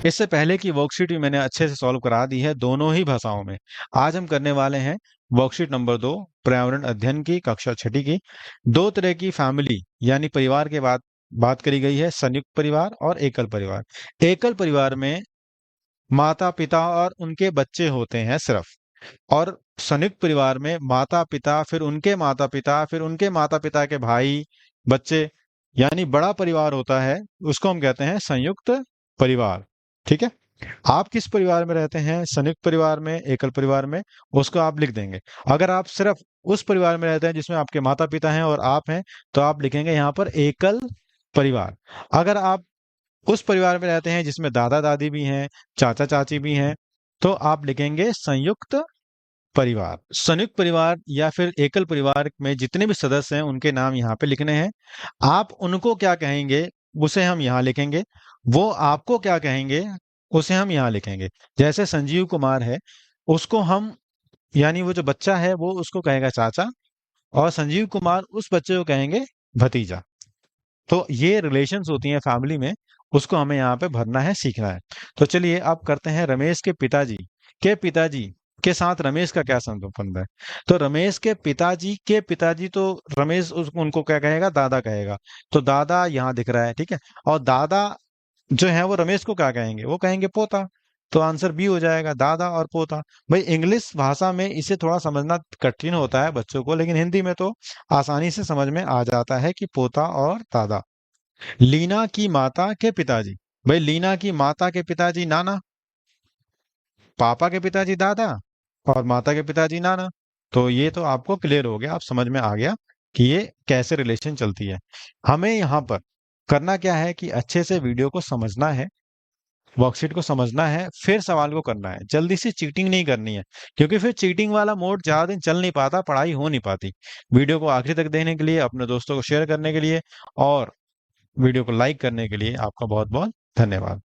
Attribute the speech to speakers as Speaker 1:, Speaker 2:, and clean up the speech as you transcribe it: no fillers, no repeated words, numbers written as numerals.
Speaker 1: इससे पहले की वर्कशीट भी मैंने अच्छे से सॉल्व करा दी है दोनों ही भाषाओं में। आज हम करने वाले हैं वर्कशीट नंबर 2, पर्यावरण अध्ययन की, कक्षा छठी की। दो तरह की फैमिली यानी परिवार के बात बात करी गई है, संयुक्त परिवार और एकल परिवार। एकल परिवार में माता पिता और उनके बच्चे होते हैं सिर्फ, और संयुक्त परिवार में माता पिता, फिर उनके माता पिता, फिर उनके माता पिता के भाई, बच्चे, यानी बड़ा परिवार होता है। उसको हम कहते हैं संयुक्त परिवार। ठीक है। आप किस परिवार में रहते हैं, संयुक्त परिवार में, एकल परिवार में, उसको आप लिख देंगे। अगर आप सिर्फ उस परिवार में रहते हैं जिसमें आपके माता पिता हैं और आप हैं, तो आप लिखेंगे यहाँ पर एकल परिवार। अगर आप उस परिवार में रहते हैं जिसमें दादा दादी भी हैं, चाचा चाची भी हैं, तो आप लिखेंगे संयुक्त परिवार। संयुक्त परिवार या फिर एकल परिवार में जितने भी सदस्य हैं उनके नाम यहाँ पे लिखने हैं। आप उनको क्या कहेंगे उसे हम यहाँ लिखेंगे, वो आपको क्या कहेंगे उसे हम यहाँ लिखेंगे। जैसे संजीव कुमार है, उसको हम, यानी वो जो बच्चा है वो उसको कहेगा चाचा, और संजीव कुमार उस बच्चे को कहेंगे भतीजा। तो ये रिलेशंस होती हैं फैमिली में, उसको हमें यहाँ पे भरना है, सीखना है। तो चलिए अब करते हैं रमेश के पिताजी के साथ रमेश का क्या संबंध है। तो रमेश के पिताजी तो रमेश उनको क्या कहेगा, दादा कहेगा। तो दादा यहाँ दिख रहा है, ठीक है। और दादा जो है वो रमेश को क्या कहेंगे, वो कहेंगे पोता। तो आंसर बी हो जाएगा, दादा और पोता। भाई इंग्लिश भाषा में इसे थोड़ा समझना कठिन होता है बच्चों को, लेकिन हिंदी में तो आसानी से समझ में आ जाता है कि पोता और दादा। लीना की माता के पिताजी, भाई लीना की माता के पिताजी नाना, पापा के पिताजी दादा, और माता के पिताजी नाना। तो ये तो आपको क्लियर हो गया, आप समझ में आ गया कि ये कैसे रिलेशन चलती है। हमें यहाँ पर करना क्या है कि अच्छे से वीडियो को समझना है, वर्कशीट को समझना है, फिर सवाल को करना है। जल्दी से चीटिंग नहीं करनी है, क्योंकि फिर चीटिंग वाला मोड ज्यादा दिन चल नहीं पाता, पढ़ाई हो नहीं पाती। वीडियो को आखिरी तक देखने के लिए, अपने दोस्तों को शेयर करने के लिए और वीडियो को लाइक करने के लिए आपका बहुत बहुत धन्यवाद।